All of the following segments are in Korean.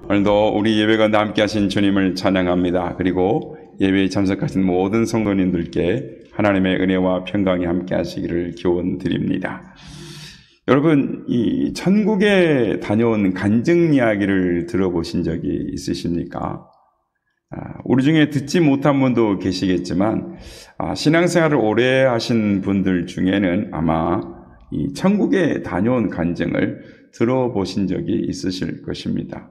오늘도 우리 예배가 함께 하신 주님을 찬양합니다. 그리고 예배에 참석하신 모든 성도님들께 하나님의 은혜와 평강이 함께 하시기를 기원 드립니다. 여러분, 이 천국에 다녀온 간증 이야기를 들어보신 적이 있으십니까? 우리 중에 듣지 못한 분도 계시겠지만 신앙생활을 오래 하신 분들 중에는 아마 이 천국에 다녀온 간증을 들어보신 적이 있으실 것입니다.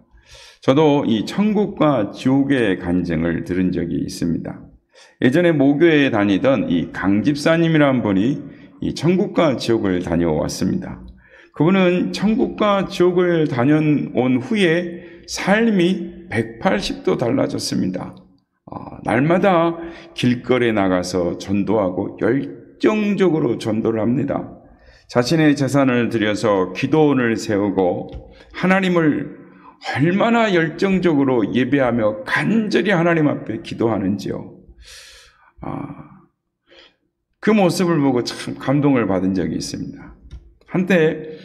저도 이 천국과 지옥의 간증을 들은 적이 있습니다. 예전에 모교에 다니던 이 강집사님이라는 분이 이 천국과 지옥을 다녀왔습니다. 그분은 천국과 지옥을 다녀온 후에 삶이 180도 달라졌습니다. 날마다 길거리에 나가서 전도하고 열정적으로 전도를 합니다. 자신의 재산을 들여서 기도원을 세우고 하나님을 얼마나 열정적으로 예배하며 간절히 하나님 앞에 기도하는지요. 그 모습을 보고 참 감동을 받은 적이 있습니다. 한때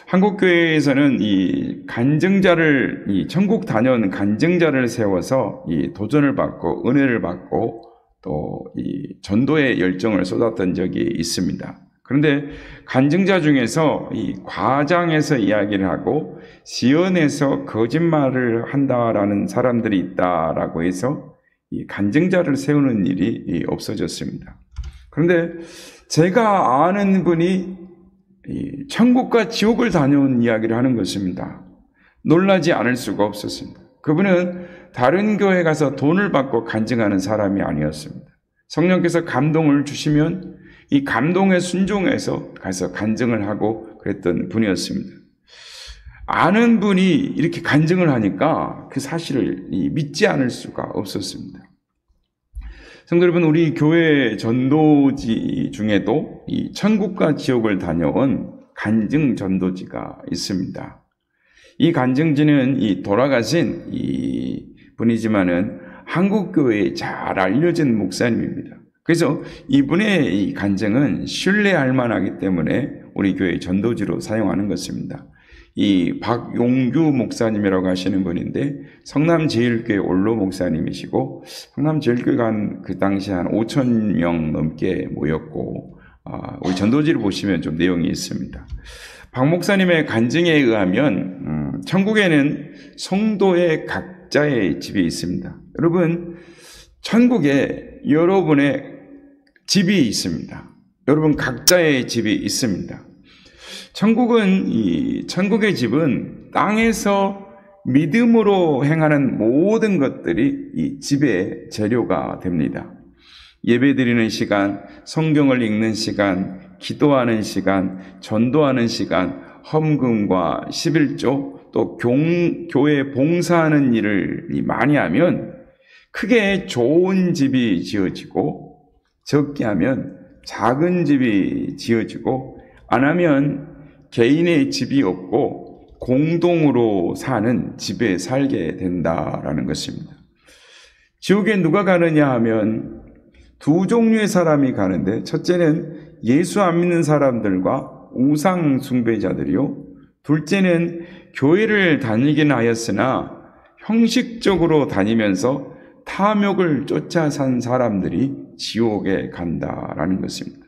한국교회에서는 이 간증자를, 이 천국 다녀온 간증자를 세워서 이 도전을 받고 은혜를 받고 또 이 전도의 열정을 쏟았던 적이 있습니다. 그런데 간증자 중에서 이 과장해서 이야기를 하고 시연해서 거짓말을 한다라는 사람들이 있다라고 해서 이 간증자를 세우는 일이 없어졌습니다. 그런데 제가 아는 분이 이 천국과 지옥을 다녀온 이야기를 하는 것입니다. 놀라지 않을 수가 없었습니다. 그분은 다른 교회 가서 돈을 받고 간증하는 사람이 아니었습니다. 성령께서 감동을 주시면 이 감동에 순종해서 가서 간증을 하고 그랬던 분이었습니다. 아는 분이 이렇게 간증을 하니까 그 사실을 믿지 않을 수가 없었습니다. 성도 여러분, 우리 교회 전도지 중에도 이 천국과 지옥을 다녀온 간증 전도지가 있습니다. 이 간증지는 이 돌아가신 이 분이지만은 한국 교회에 잘 알려진 목사님입니다. 그래서 이분의 이 간증은 신뢰할 만하기 때문에 우리 교회 전도지로 사용하는 것입니다. 이 박용규 목사님이라고 하시는 분인데 성남제일교회 원로 목사님이시고 성남제일교회가 그 당시 한 5,000명 넘게 모였고 우리 전도지를 보시면 좀 내용이 있습니다. 박 목사님의 간증에 의하면 천국에는 성도의 각자의 집이 있습니다. 여러분, 천국에 여러분의 집이 있습니다. 여러분 각자의 집이 있습니다. 천국의 집은 땅에서 믿음으로 행하는 모든 것들이 이 집의 재료가 됩니다. 예배드리는 시간, 성경을 읽는 시간, 기도하는 시간, 전도하는 시간, 헌금과 11조, 또 교회 봉사하는 일을 많이 하면 크게 좋은 집이 지어지고 적게 하면 작은 집이 지어지고 안 하면 개인의 집이 없고 공동으로 사는 집에 살게 된다라는 것입니다. 지옥에 누가 가느냐 하면 두 종류의 사람이 가는데 첫째는 예수 안 믿는 사람들과 우상 숭배자들이요. 둘째는 교회를 다니긴 하였으나 형식적으로 다니면서 탐욕을 쫓아 산 사람들이 지옥에 간다라는 것입니다.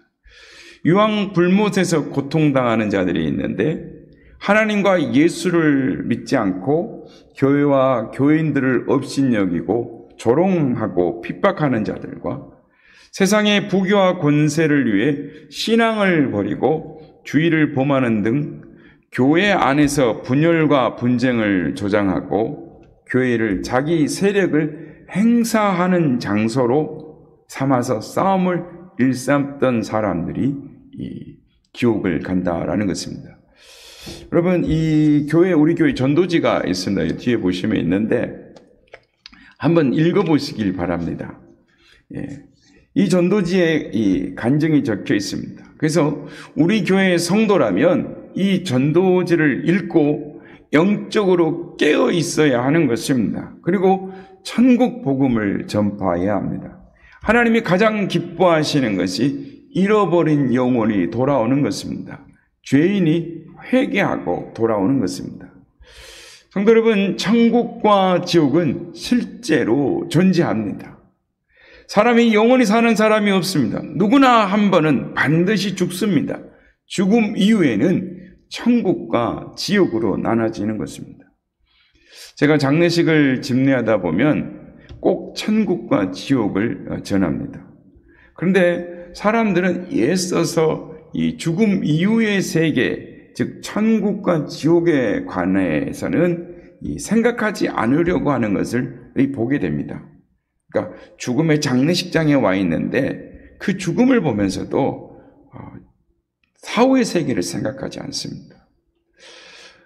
유황불못에서 고통당하는 자들이 있는데 하나님과 예수를 믿지 않고 교회와 교인들을 업신여기고 조롱하고 핍박하는 자들과 세상의 부귀와 권세를 위해 신앙을 버리고 주의를 범하는 등 교회 안에서 분열과 분쟁을 조장하고 교회를 자기 세력을 행사하는 장소로 삼아서 싸움을 일삼던 사람들이 이 지옥을 간다라는 것입니다. 여러분, 우리 교회 전도지가 있습니다. 뒤에 보시면 있는데 한번 읽어보시길 바랍니다. 이 전도지에 이 간증이 적혀 있습니다. 그래서 우리 교회의 성도라면 이 전도지를 읽고 영적으로 깨어 있어야 하는 것입니다. 그리고 천국 복음을 전파해야 합니다. 하나님이 가장 기뻐하시는 것이 잃어버린 영혼이 돌아오는 것입니다. 죄인이 회개하고 돌아오는 것입니다. 성도 여러분, 천국과 지옥은 실제로 존재합니다. 사람이 영원히 사는 사람이 없습니다. 누구나 한 번은 반드시 죽습니다. 죽음 이후에는 천국과 지옥으로 나눠지는 것입니다. 제가 장례식을 집례하다 보면 꼭 천국과 지옥을 전합니다. 그런데 사람들은 애써서 이 죽음 이후의 세계, 즉 천국과 지옥에 관해서는 생각하지 않으려고 하는 것을 보게 됩니다. 그러니까 죽음의 장례식장에 와 있는데 그 죽음을 보면서도 사후의 세계를 생각하지 않습니다.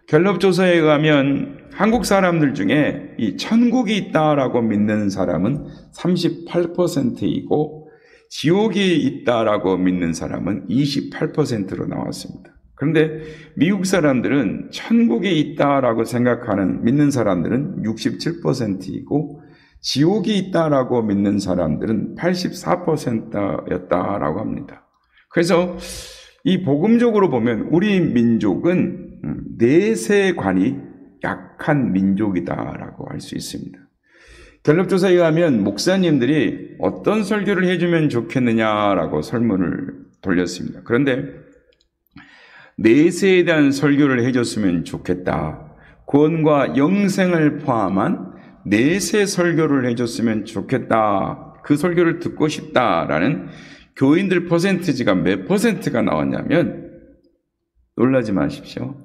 갤럽 조사에 의하면 한국 사람들 중에 이 천국이 있다라고 믿는 사람은 38%이고 지옥이 있다라고 믿는 사람은 28%로 나왔습니다. 그런데 미국 사람들은 천국이 있다라고 믿는 사람들은 67%이고 지옥이 있다라고 믿는 사람들은 84%였다라고 합니다. 그래서 이 복음적으로 보면 우리 민족은 내세관이 약한 민족이다라고 할 수 있습니다. 갤럽 조사에 의하면 목사님들이 어떤 설교를 해주면 좋겠느냐라고 설문을 돌렸습니다. 그런데 내세에 대한 설교를 해줬으면 좋겠다. 구원과 영생을 포함한 내세 설교를 해줬으면 좋겠다. 그 설교를 듣고 싶다라는 교인들 퍼센티지가 몇 퍼센트가 나왔냐면 놀라지 마십시오.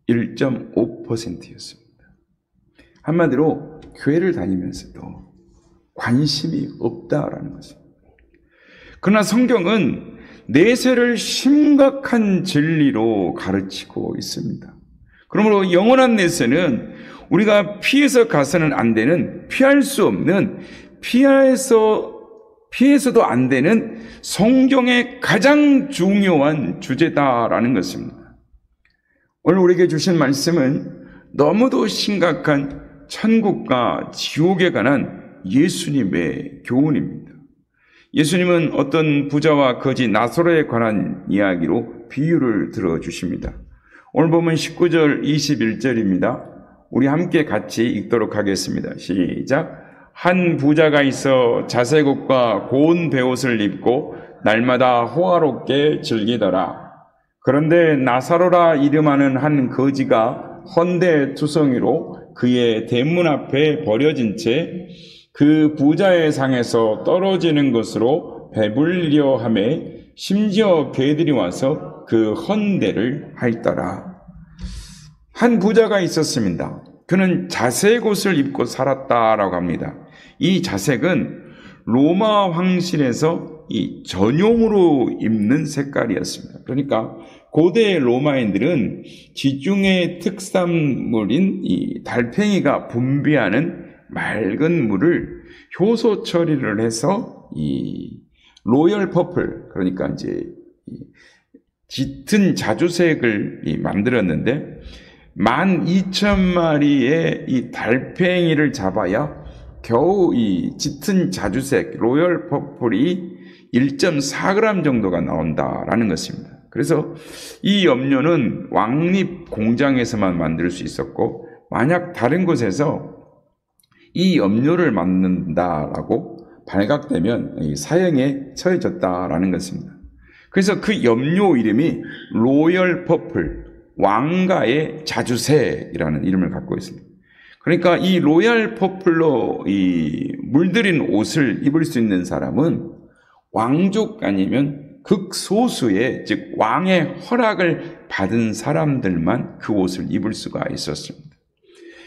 1.5%였습니다. 한마디로 교회를 다니면서도 관심이 없다라는 것입니다. 그러나 성경은 내세를 심각한 진리로 가르치고 있습니다. 그러므로 영원한 내세는 우리가 피해서 가서는 안 되는, 피할 수 없는, 피해서도 안 되는 성경의 가장 중요한 주제다라는 것입니다. 오늘 우리에게 주신 말씀은 너무도 심각한 천국과 지옥에 관한 예수님의 교훈입니다. 예수님은 어떤 부자와 거지 나사로에 관한 이야기로 비유를 들어주십니다. 오늘 보면 19절 21절입니다. 우리 함께 같이 읽도록 하겠습니다. 시작. 한 부자가 있어 자색옷과 고운 베옷을 입고 날마다 호화롭게 즐기더라. 그런데 나사로라 이름하는 한 거지가 헌데투성이로 그의 대문 앞에 버려진 채 그 부자의 상에서 떨어지는 것으로 배불리려 하매 심지어 개들이 와서 그 헌데를 핥더라. 한 부자가 있었습니다. 그는 자색 옷을 입고 살았다라고 합니다. 이 자색은 로마 황실에서 이 전용으로 입는 색깔이었습니다. 그러니까 고대 로마인들은 지중해 특산물인 이 달팽이가 분비하는 맑은 물을 효소 처리를 해서 이 로열 퍼플, 그러니까 이제 짙은 자주색을 만들었는데 12,000마리의 이 달팽이를 잡아야 겨우 이 짙은 자주색 로열 퍼플이 1.4g 정도가 나온다라는 것입니다. 그래서 이 염료는 왕립 공장에서만 만들 수 있었고, 만약 다른 곳에서 이 염료를 만든다라고 발각되면 사형에 처해졌다라는 것입니다. 그래서 그 염료 이름이 로열 퍼플, 왕가의 자주색이라는 이름을 갖고 있습니다. 그러니까 이 로열 퍼플로 이 물들인 옷을 입을 수 있는 사람은 왕족 아니면 극소수의, 즉 왕의 허락을 받은 사람들만 그 옷을 입을 수가 있었습니다.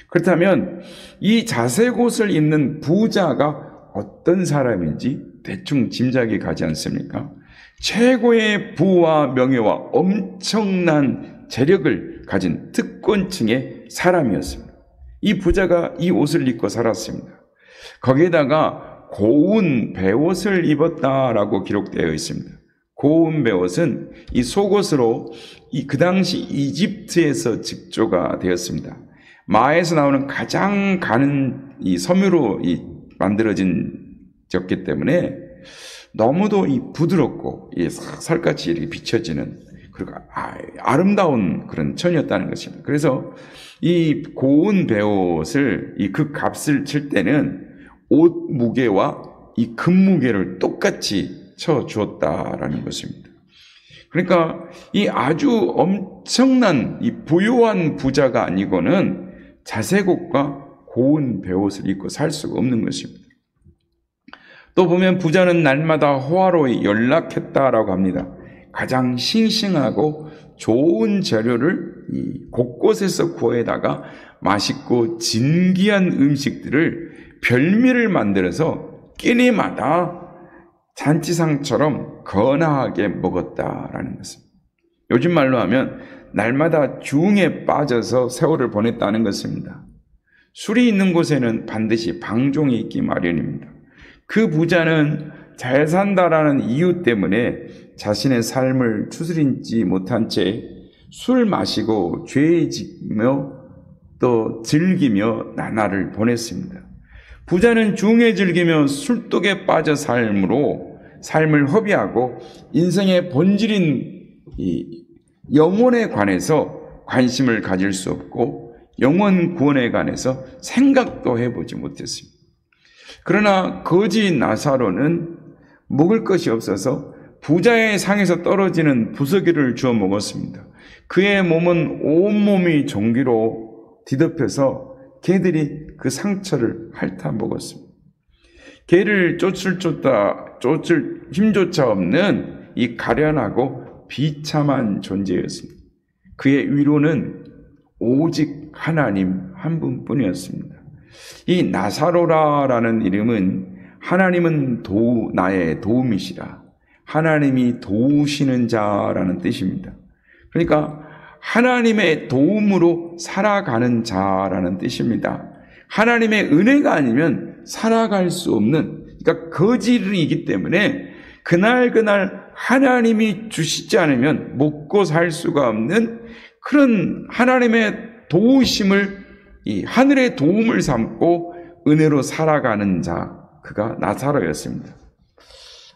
그렇다면 이 자색 옷을 입는 부자가 어떤 사람인지 대충 짐작이 가지 않습니까? 최고의 부와 명예와 엄청난 재력을 가진 특권층의 사람이었습니다. 이 부자가 이 옷을 입고 살았습니다. 거기에다가 고운 베옷을 입었다라고 기록되어 있습니다. 고운 베옷은 이 속옷으로 그 당시 이집트에서 직조가 되었습니다. 마에서 나오는 가장 가는 이 섬유로 만들어졌기 때문에 너무도 부드럽고 살같이 이렇게 비춰지는 그리고 아름다운 그런 천이었다는 것입니다. 그래서 이 고운 베옷을 이 그 값을 칠 때는 옷 무게와 이 금 무게를 똑같이 쳐 주었다라는 것입니다. 그러니까 이 아주 엄청난 이 부유한 부자가 아니고는 자색옷과 고운 베옷을 입고 살 수가 없는 것입니다. 또 보면 부자는 날마다 호화로이 연락했다라고 합니다. 가장 싱싱하고 좋은 재료를 이 곳곳에서 구해다가 맛있고 진귀한 음식들을 별미를 만들어서 끼니마다 잔치상처럼 거나하게 먹었다라는 것입니다. 요즘 말로 하면 날마다 중에 빠져서 세월을 보냈다는 것입니다. 술이 있는 곳에는 반드시 방종이 있기 마련입니다. 그 부자는 잘 산다라는 이유 때문에 자신의 삶을 추스리지 못한 채 술 마시고 죄 지며 또 즐기며 나날을 보냈습니다. 부자는 중에 즐기며 술독에 빠져 삶을 허비하고 인생의 본질인 이 영혼에 관해서 관심을 가질 수 없고 영혼 구원에 관해서 생각도 해보지 못했습니다. 그러나 거지 나사로는 먹을 것이 없어서 부자의 상에서 떨어지는 부서기를 주워 먹었습니다. 그의 몸은 온몸이 종기로 뒤덮여서 개들이 그 상처를 핥아 먹었습니다. 개를 쫓을 힘조차 없는 이 가련하고 비참한 존재였습니다. 그의 위로는 오직 하나님 한 분뿐이었습니다. 이 나사로라라는 이름은 하나님은 나의 도움이시라, 하나님이 도우시는 자라는 뜻입니다. 그러니까 하나님의 도움으로 살아가는 자라는 뜻입니다. 하나님의 은혜가 아니면 살아갈 수 없는, 그러니까 거지이기 때문에 그날 하나님이 주시지 않으면 먹고 살 수가 없는 그런 하나님의 도우심을, 이 하늘의 도움을 삼고 은혜로 살아가는 자, 그가 나사로였습니다.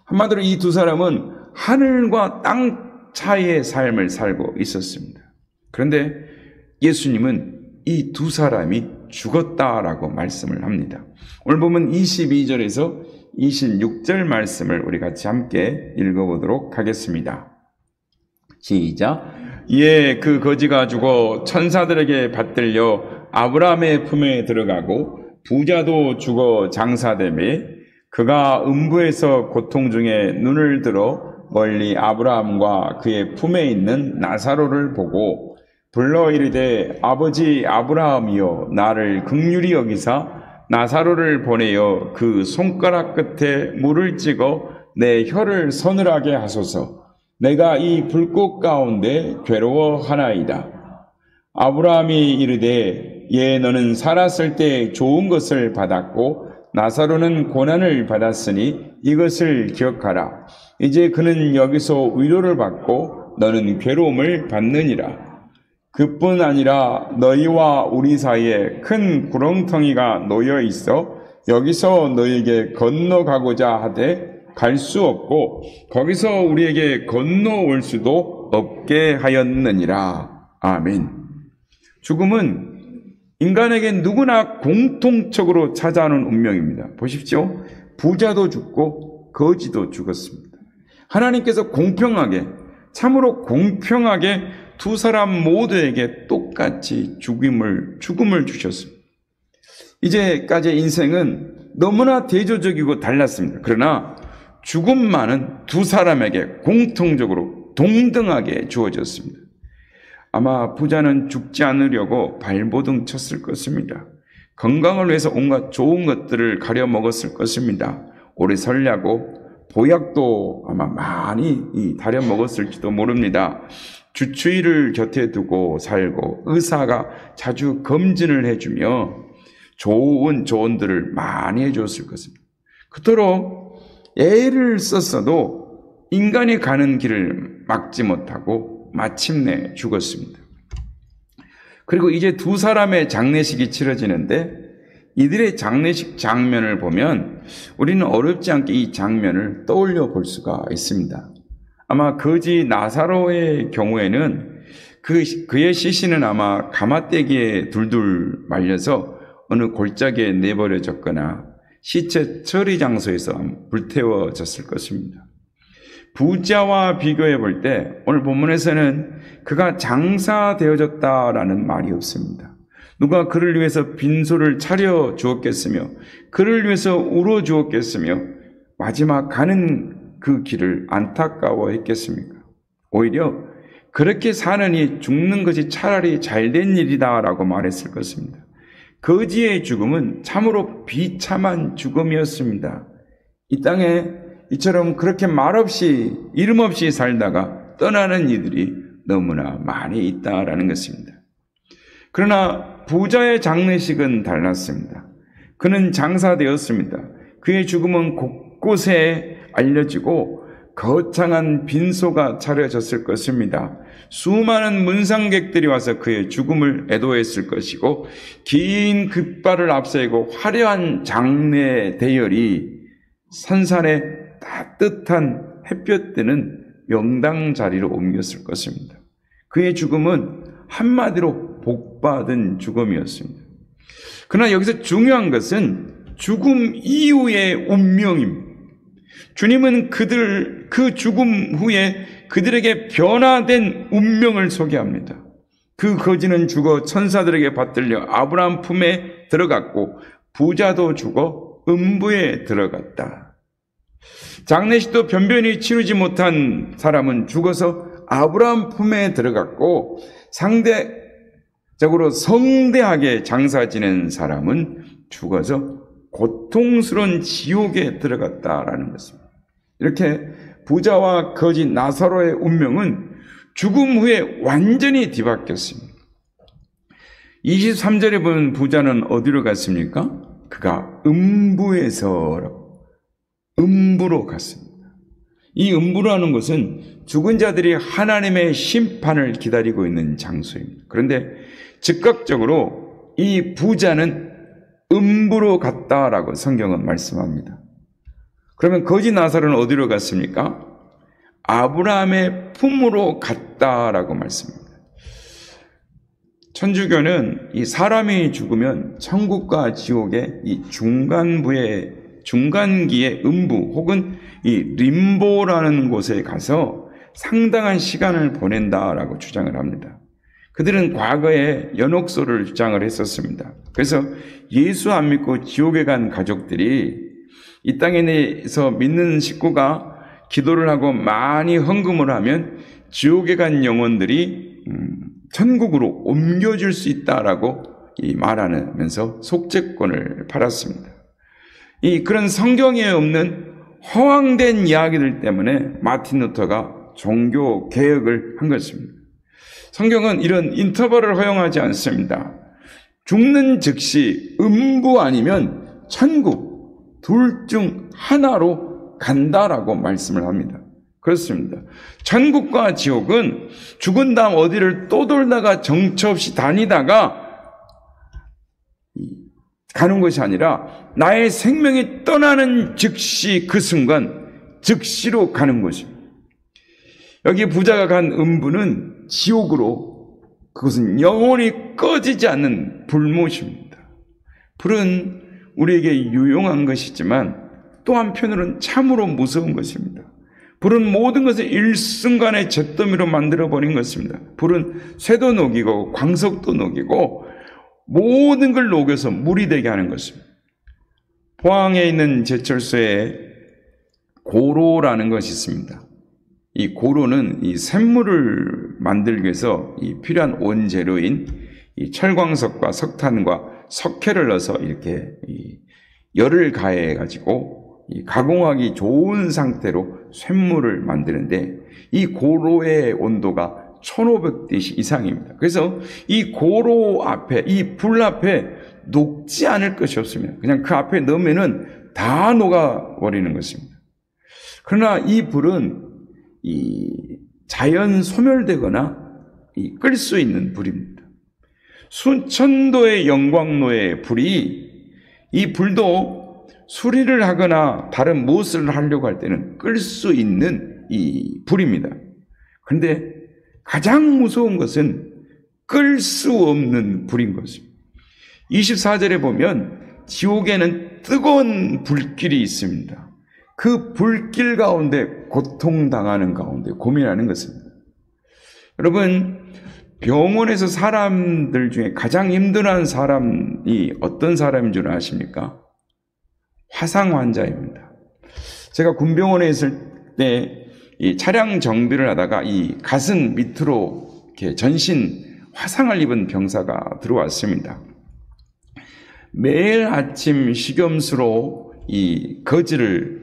한마디로 이 두 사람은 하늘과 땅 차이의 삶을 살고 있었습니다. 그런데 예수님은 이 두 사람이 죽었다라고 말씀을 합니다. 오늘 보면 22절에서 26절 말씀을 우리 같이 함께 읽어보도록 하겠습니다. 시작. 이에 그 거지가 죽어 천사들에게 받들려 아브라함의 품에 들어가고 부자도 죽어 장사되매 그가 음부에서 고통 중에 눈을 들어 멀리 아브라함과 그의 품에 있는 나사로를 보고 불러 이르되 아버지 아브라함이여 나를 긍휼히 여기사 나사로를 보내어 그 손가락 끝에 물을 찍어 내 혀를 서늘하게 하소서. 내가 이 불꽃 가운데 괴로워하나이다. 아브라함이 이르되 예 너는 살았을 때 좋은 것을 받았고 나사로는 고난을 받았으니 이것을 기억하라. 이제 그는 여기서 위로를 받고 너는 괴로움을 받느니라. 그뿐 아니라 너희와 우리 사이에 큰 구렁텅이가 놓여 있어 여기서 너희에게 건너가고자 하되 갈 수 없고 거기서 우리에게 건너올 수도 없게 하였느니라. 아멘. 죽음은 인간에게 누구나 공통적으로 찾아오는 운명입니다. 보십시오. 부자도 죽고 거지도 죽었습니다. 하나님께서 공평하게, 참으로 공평하게 두 사람 모두에게 똑같이 죽음을 주셨습니다. 이제까지의 인생은 너무나 대조적이고 달랐습니다. 그러나 죽음만은 두 사람에게 공통적으로 동등하게 주어졌습니다. 아마 부자는 죽지 않으려고 발버둥 쳤을 것입니다. 건강을 위해서 온갖 좋은 것들을 가려 먹었을 것입니다. 오래 살려고 보약도 아마 많이 다려 먹었을지도 모릅니다. 주치의를 곁에 두고 살고 의사가 자주 검진을 해주며 좋은 조언들을 많이 해줬을 것입니다. 그토록 애를 썼어도 인간이 가는 길을 막지 못하고 마침내 죽었습니다. 그리고 이제 두 사람의 장례식이 치러지는데 이들의 장례식 장면을 보면 우리는 어렵지 않게 이 장면을 떠올려 볼 수가 있습니다. 아마 거지 나사로의 경우에는 그의 시신은 아마 가마떼기에 둘둘 말려서 어느 골짜기에 내버려졌거나 시체 처리 장소에서 불태워졌을 것입니다. 부자와 비교해 볼 때 오늘 본문에서는 그가 장사되어졌다라는 말이 없습니다. 누가 그를 위해서 빈소를 차려 주었겠으며 그를 위해서 울어 주었겠으며 마지막 가는 그 길을 안타까워했겠습니까? 오히려 그렇게 사느니 죽는 것이 차라리 잘된 일이다라고 말했을 것입니다. 거지의 죽음은 참으로 비참한 죽음이었습니다. 이 땅에 이처럼 그렇게 말없이 이름 없이 살다가 떠나는 이들이 너무나 많이 있다라는 것입니다. 그러나 부자의 장례식은 달랐습니다. 그는 장사되었습니다. 그의 죽음은 곳곳에 알려지고 거창한 빈소가 차려졌을 것입니다. 수많은 문상객들이 와서 그의 죽음을 애도했을 것이고 긴 깃발을 앞세우고 화려한 장례 대열이 선산에 따뜻한 햇볕 드는 명당 자리로 옮겼을 것입니다. 그의 죽음은 한마디로 복받은 죽음이었습니다. 그러나 여기서 중요한 것은 죽음 이후의 운명입니다. 주님은 그 죽음 후에 그들에게 변화된 운명을 소개합니다. 그 거지는 죽어 천사들에게 받들려 아브라함 품에 들어갔고 부자도 죽어 음부에 들어갔다. 장례식도 변변히 치르지 못한 사람은 죽어서 아브라함 품에 들어갔고 상대적으로 성대하게 장사 지낸 사람은 죽어서 고통스러운 지옥에 들어갔다라는 것입니다. 이렇게 부자와 거지 나사로의 운명은 죽음 후에 완전히 뒤바뀌었습니다. 23절에 보면 부자는 어디로 갔습니까? 그가 음부로 갔습니다. 이 음부라는 것은 죽은 자들이 하나님의 심판을 기다리고 있는 장소입니다. 그런데 즉각적으로 이 부자는 음부로 갔다라고 성경은 말씀합니다. 그러면 거지 나사로는 어디로 갔습니까? 아브라함의 품으로 갔다라고 말씀합니다. 천주교는 이 사람이 죽으면 천국과 지옥의 이 중간기의 음부 혹은 이 림보라는 곳에 가서 상당한 시간을 보낸다라고 주장을 합니다. 그들은 과거에 연옥소를 주장을 했었습니다. 그래서 예수 안 믿고 지옥에 간 가족들이 이 땅에 내서 믿는 식구가 기도를 하고 많이 헌금을 하면 지옥에 간 영혼들이 천국으로 옮겨질 수 있다라고 말하면서 속죄권을 팔았습니다. 그런 성경에 없는 허황된 이야기들 때문에 마틴 루터가 종교 개혁을 한 것입니다. 성경은 이런 인터벌을 허용하지 않습니다. 죽는 즉시 음부 아니면 천국 둘 중 하나로 간다라고 말씀을 합니다. 그렇습니다. 천국과 지옥은 죽은 다음 어디를 또 돌다가 정처 없이 다니다가 가는 것이 아니라 나의 생명이 떠나는 즉시 그 순간 즉시로 가는 것입니다. 여기 부자가 간 음부는 지옥으로 그것은 영원히 꺼지지 않는 불못입니다. 불은 우리에게 유용한 것이지만 또 한편으로는 참으로 무서운 것입니다. 불은 모든 것을 일순간에 잿더미로 만들어버린 것입니다. 불은 쇠도 녹이고 광석도 녹이고 모든 걸 녹여서 물이 되게 하는 것입니다. 포항에 있는 제철소에 고로라는 것이 있습니다. 이 고로는 이 샘물을 만들기 위해서 필요한 원재료인 이 철광석과 석탄과 석회를 넣어서 이렇게 열을 가해 가지고 가공하기 좋은 상태로 쇳물을 만드는데 이 고로의 온도가 1500도 이상입니다. 그래서 이 고로 앞에, 이 불 앞에 녹지 않을 것이 없습니다. 그냥 그 앞에 넣으면은 다 녹아버리는 것입니다. 그러나 이 불은 자연 소멸되거나 끌 수 있는 불입니다. 수천도의 영광로의 불이 이 불도 수리를 하거나 다른 무엇을 하려고 할 때는 끌 수 있는 이 불입니다. 그런데 가장 무서운 것은 끌 수 없는 불인 것입니다. 24절에 보면 지옥에는 뜨거운 불길이 있습니다. 그 불길 가운데 고통당하는 가운데 고민하는 것입니다. 여러분, 병원에서 사람들 중에 가장 힘들어하는 사람이 어떤 사람인 줄 아십니까? 화상 환자입니다. 제가 군병원에 있을 때 이 차량 정비를 하다가 이 가슴 밑으로 이렇게 전신 화상을 입은 병사가 들어왔습니다. 매일 아침 식염수로 이 거즈를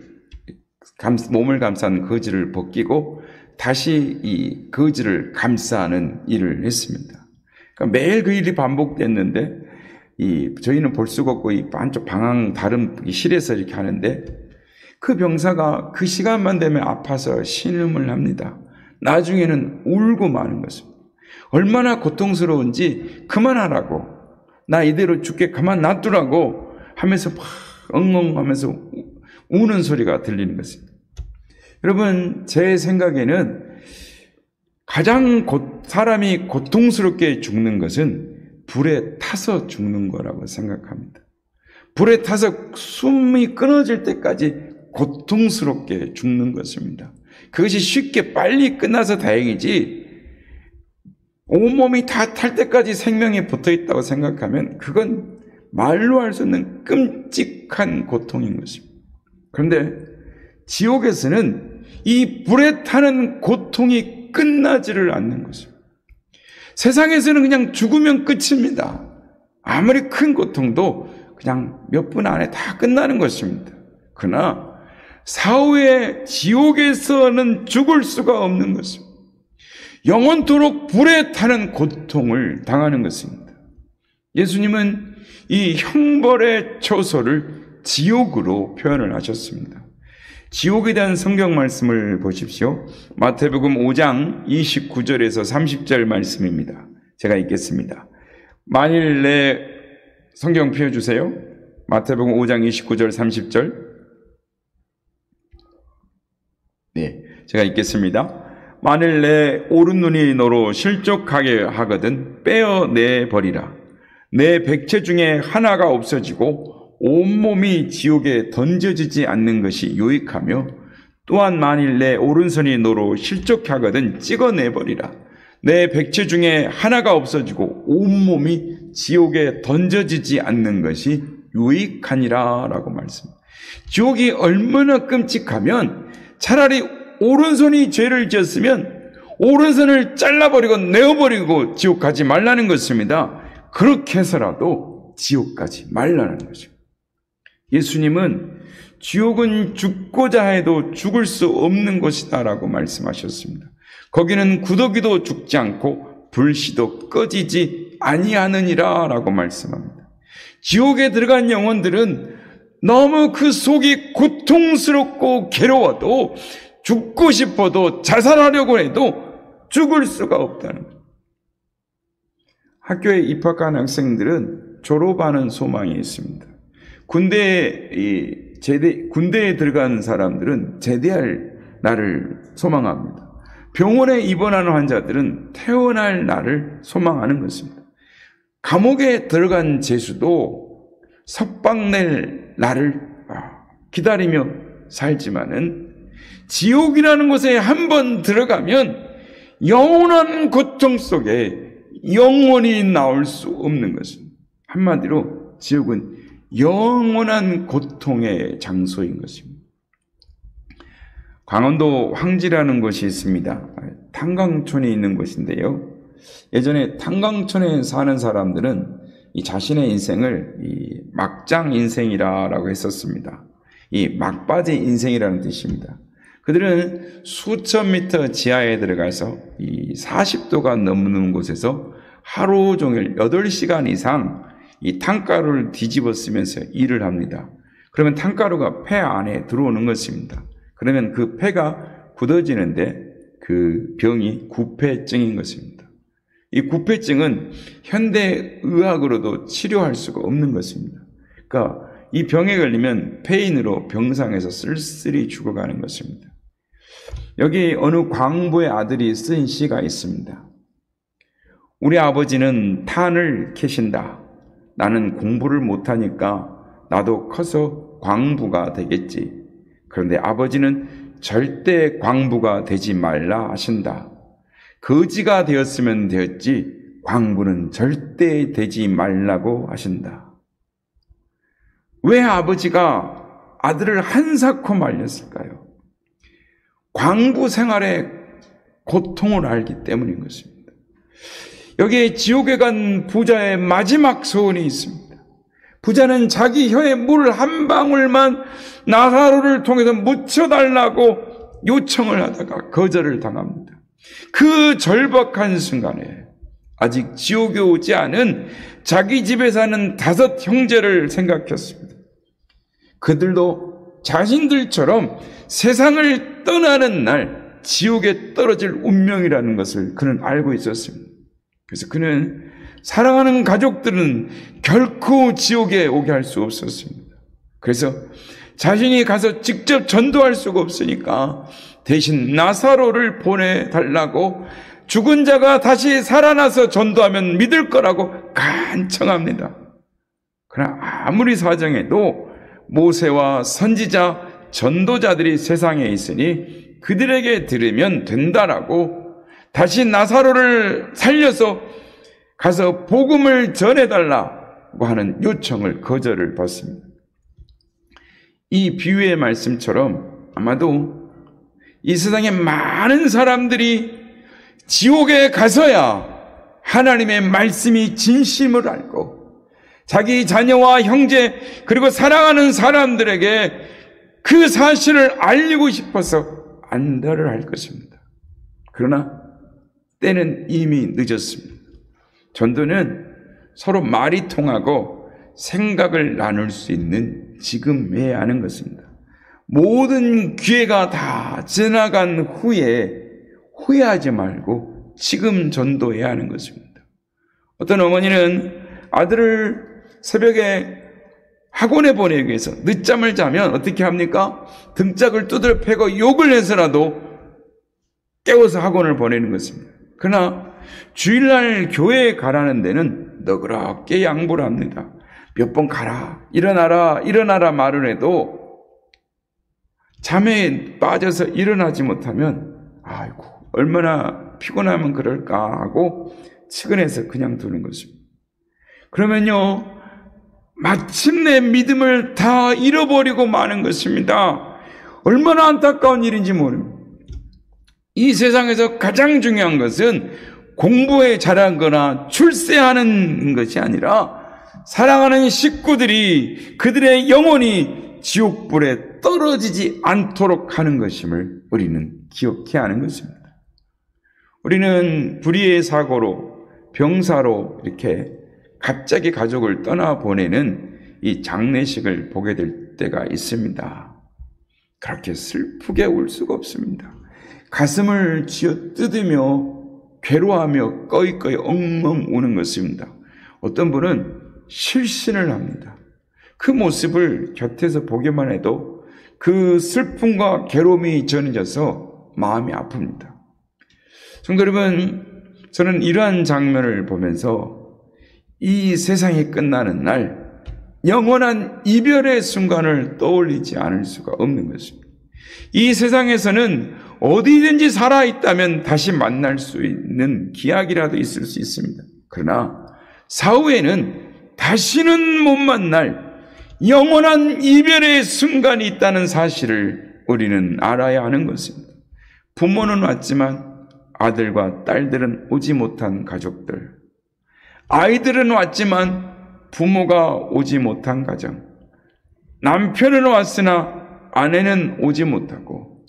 몸을 감싼 거즈를 벗기고 다시 이 거즈를 감싸는 일을 했습니다. 그러니까 매일 그 일이 반복됐는데 저희는 볼 수가 없고 이 한쪽 방황 다른 실에서 이렇게 하는데 그 병사가 그 시간만 되면 아파서 신음을 합니다. 나중에는 울고 마는 것입니다. 얼마나 고통스러운지 그만하라고, 나 이대로 죽게 가만 놔두라고 하면서 막 엉엉하면서 우는 소리가 들리는 것입니다. 여러분, 제 생각에는 가장 사람이 고통스럽게 죽는 것은 불에 타서 죽는 거라고 생각합니다. 불에 타서 숨이 끊어질 때까지 고통스럽게 죽는 것입니다. 그것이 쉽게 빨리 끝나서 다행이지 온몸이 다 탈 때까지 생명이 붙어 있다고 생각하면 그건 말로 할 수 없는 끔찍한 고통인 것입니다. 그런데 지옥에서는 이 불에 타는 고통이 끝나지를 않는 것입니다. 세상에서는 그냥 죽으면 끝입니다. 아무리 큰 고통도 그냥 몇 분 안에 다 끝나는 것입니다. 그러나 사후의 지옥에서는 죽을 수가 없는 것입니다. 영원토록 불에 타는 고통을 당하는 것입니다. 예수님은 이 형벌의 처소를 지옥으로 표현을 하셨습니다. 지옥에 대한 성경 말씀을 보십시오. 마태복음 5장 29절에서 30절 말씀입니다. 제가 읽겠습니다. 만일 내 성경 펴주세요. 마태복음 5장 29절 30절. 네, 제가 읽겠습니다. 만일 내 오른눈이 너로 실족하게 하거든 빼어내 버리라. 내 백체 중에 하나가 없어지고 온몸이 지옥에 던져지지 않는 것이 유익하며 또한 만일 내 오른손이 너로 실족하거든 찍어내버리라. 내 백체 중에 하나가 없어지고 온몸이 지옥에 던져지지 않는 것이 유익하니라 라고 말씀합니다. 지옥이 얼마나 끔찍하면 차라리 오른손이 죄를 지었으면 오른손을 잘라버리고 내어버리고 지옥 가지 말라는 것입니다. 그렇게 해서라도 지옥 가지 말라는 거죠. 예수님은 지옥은 죽고자 해도 죽을 수 없는 곳이다 라고 말씀하셨습니다. 거기는 구더기도 죽지 않고 불씨도 꺼지지 아니하느니라 라고 말씀합니다. 지옥에 들어간 영혼들은 너무 그 속이 고통스럽고 괴로워도 죽고 싶어도 자살하려고 해도 죽을 수가 없다는 거예요. 학교에 입학한 학생들은 졸업하는 소망이 있습니다. 군대에 들어간 사람들은 제대할 날을 소망합니다. 병원에 입원하는 환자들은 퇴원할 날을 소망하는 것입니다. 감옥에 들어간 죄수도 석방낼 날을 기다리며 살지만은 지옥이라는 곳에 한번 들어가면 영원한 고통 속에 영원히 나올 수 없는 것입니다. 한마디로 지옥은 영원한 고통의 장소인 것입니다. 강원도 황지라는 곳이 있습니다. 탄광촌에 있는 곳인데요. 예전에 탄광촌에 사는 사람들은 이 자신의 인생을 이 막장 인생이라고 했었습니다. 이 막바지 인생이라는 뜻입니다. 그들은 수천 미터 지하에 들어가서 이 40도가 넘는 곳에서 하루 종일 8시간 이상 이 탄가루를 뒤집어 쓰면서 일을 합니다. 그러면 탄가루가 폐 안에 들어오는 것입니다. 그러면 그 폐가 굳어지는데 그 병이 구폐증인 것입니다. 이 구폐증은 현대의학으로도 치료할 수가 없는 것입니다. 그러니까 이 병에 걸리면 폐인으로 병상에서 쓸쓸히 죽어가는 것입니다. 여기 어느 광부의 아들이 쓴 시가 있습니다. 우리 아버지는 탄을 캐신다. 나는 공부를 못하니까 나도 커서 광부가 되겠지. 그런데 아버지는 절대 광부가 되지 말라 하신다. 거지가 되었으면 되었지 광부는 절대 되지 말라고 하신다. 왜 아버지가 아들을 한사코 말렸을까요? 광부 생활의 고통을 알기 때문인 것입니다. 여기에 지옥에 간 부자의 마지막 소원이 있습니다. 부자는 자기 혀에 물 한 방울만 나사로를 통해서 묻혀달라고 요청을 하다가 거절을 당합니다. 그 절박한 순간에 아직 지옥에 오지 않은 자기 집에 사는 5 형제를 생각했습니다. 그들도 자신들처럼 세상을 떠나는 날 지옥에 떨어질 운명이라는 것을 그는 알고 있었습니다. 그래서 그는 사랑하는 가족들은 결코 지옥에 오게 할 수 없었습니다. 그래서 자신이 가서 직접 전도할 수가 없으니까 대신 나사로를 보내달라고 죽은 자가 다시 살아나서 전도하면 믿을 거라고 간청합니다. 그러나 아무리 사정해도 모세와 선지자, 전도자들이 세상에 있으니 그들에게 들으면 된다라고 다시 나사로를 살려서 가서 복음을 전해달라고 하는 요청을 거절을 받습니다. 이 비유의 말씀처럼 아마도 이 세상에 많은 사람들이 지옥에 가서야 하나님의 말씀이 진심을 알고 자기 자녀와 형제 그리고 사랑하는 사람들에게 그 사실을 알리고 싶어서 안달을 할 것입니다. 그러나 때는 이미 늦었습니다. 전도는 서로 말이 통하고 생각을 나눌 수 있는 지금 해야 하는 것입니다. 모든 기회가 다 지나간 후에 후회하지 말고 지금 전도해야 하는 것입니다. 어떤 어머니는 아들을 새벽에 학원에 보내기 위해서 늦잠을 자면 어떻게 합니까? 등짝을 두드려 패고 욕을 해서라도 깨워서 학원을 보내는 것입니다. 그러나 주일날 교회에 가라는 데는 너그럽게 양보를 합니다. 몇 번 가라, 일어나라 말을 해도 잠에 빠져서 일어나지 못하면 아이고 얼마나 피곤하면 그럴까 하고 측은해서 그냥 두는 것입니다. 그러면요 마침내 믿음을 다 잃어버리고 마는 것입니다. 얼마나 안타까운 일인지 모릅니다. 이 세상에서 가장 중요한 것은 공부에 잘하거나 출세하는 것이 아니라 사랑하는 식구들이 그들의 영혼이 지옥불에 떨어지지 않도록 하는 것임을 우리는 기억해야 하는 것입니다. 우리는 불의의 사고로 병사로 이렇게 갑자기 가족을 떠나보내는 이 장례식을 보게 될 때가 있습니다. 그렇게 슬프게 울 수가 없습니다. 가슴을 쥐어뜯으며 괴로워하며 꺼이꺼이 엉엉 우는 것입니다. 어떤 분은 실신을 합니다. 그 모습을 곁에서 보기만 해도 그 슬픔과 괴로움이 전해져서 마음이 아픕니다. 성도 여러분, 저는 이러한 장면을 보면서 이 세상이 끝나는 날 영원한 이별의 순간을 떠올리지 않을 수가 없는 것입니다. 이 세상에서는 어디든지 살아있다면 다시 만날 수 있는 기약이라도 있을 수 있습니다. 그러나 사후에는 다시는 못 만날 영원한 이별의 순간이 있다는 사실을 우리는 알아야 하는 것입니다. 부모는 왔지만 아들과 딸들은 오지 못한 가족들, 아이들은 왔지만 부모가 오지 못한 가정, 남편은 왔으나 아내는 오지 못하고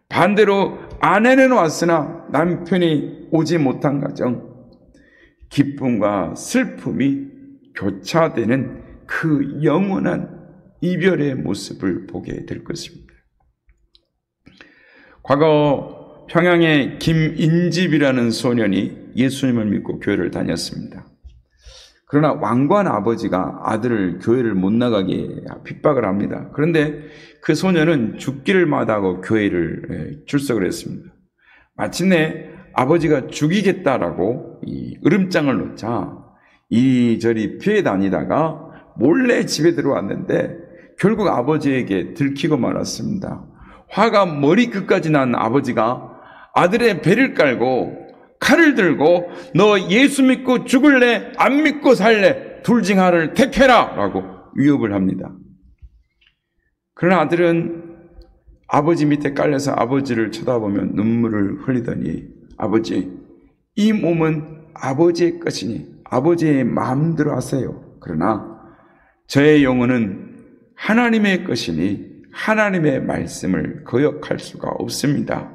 반대로 아내는 왔으나 남편이 오지 못한 가정, 기쁨과 슬픔이 교차되는 그 영원한 이별의 모습을 보게 될 것입니다. 과거 평양의 김인집이라는 소년이 예수님을 믿고 교회를 다녔습니다. 그러나 왕관 아버지가 아들을 교회를 못 나가게 핍박을 합니다. 그런데 그 소년은 죽기를 마다하고 교회를 출석을 했습니다. 마침내 아버지가 죽이겠다라고 이 으름장을 놓자 이리저리 피해 다니다가 몰래 집에 들어왔는데 결국 아버지에게 들키고 말았습니다. 화가 머리끝까지 난 아버지가 아들의 배를 깔고 칼을 들고 너 예수 믿고 죽을래? 안 믿고 살래? 둘 중 하나를 택해라! 라고 위협을 합니다. 그러나 아들은 아버지 밑에 깔려서 아버지를 쳐다보며 눈물을 흘리더니 아버지, 이 몸은 아버지의 것이니 아버지의 마음대로 하세요. 그러나 저의 영혼은 하나님의 것이니 하나님의 말씀을 거역할 수가 없습니다.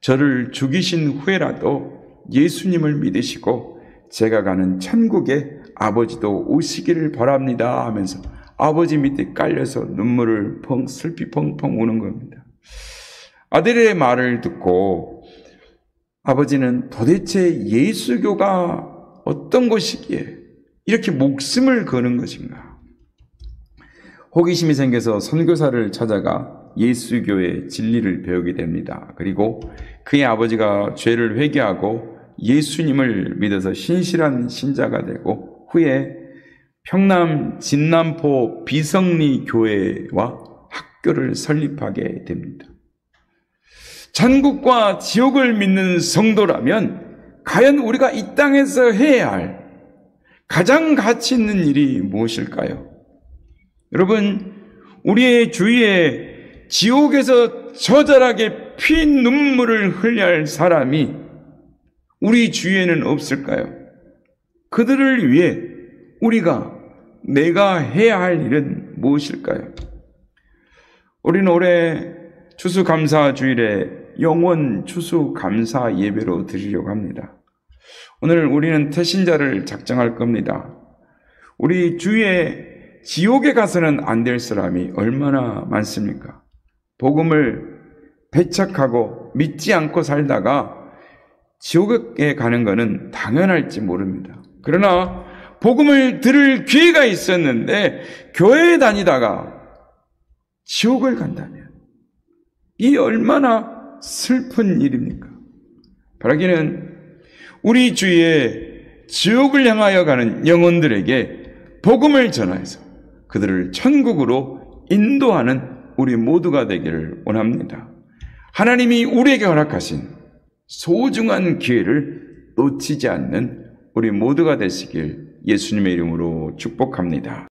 저를 죽이신 후에라도 예수님을 믿으시고 제가 가는 천국에 아버지도 오시기를 바랍니다 하면서 아버지 밑에 깔려서 눈물을 슬피 펑펑 우는 겁니다. 아들의 말을 듣고 아버지는 도대체 예수교가 어떤 것이기에 이렇게 목숨을 거는 것인가? 호기심이 생겨서 선교사를 찾아가 예수교의 진리를 배우게 됩니다. 그리고 그의 아버지가 죄를 회개하고 예수님을 믿어서 신실한 신자가 되고 후에 평남 진남포 비성리 교회와 학교를 설립하게 됩니다. 천국과 지옥을 믿는 성도라면 과연 우리가 이 땅에서 해야 할 가장 가치 있는 일이 무엇일까요? 여러분, 우리의 주위에 지옥에서 처절하게 피 눈물을 흘려야 할 사람이 우리 주위에는 없을까요? 그들을 위해 내가 해야 할 일은 무엇일까요? 우리는 올해 추수감사주일에 영원 추수감사 예배로 드리려고 합니다. 오늘 우리는 태신자를 작정할 겁니다. 우리 주위에 지옥에 가서는 안 될 사람이 얼마나 많습니까? 복음을 배척하고 믿지 않고 살다가 지옥에 가는 것은 당연할지 모릅니다. 그러나 복음을 들을 기회가 있었는데 교회에 다니다가 지옥을 간다면 이 얼마나 슬픈 일입니까? 바라기는 우리 주위에 지옥을 향하여 가는 영혼들에게 복음을 전하여서 그들을 천국으로 인도하는 우리 모두가 되기를 원합니다. 하나님이 우리에게 허락하신 소중한 기회를 놓치지 않는 우리 모두가 되시길 예수님의 이름으로 축복합니다.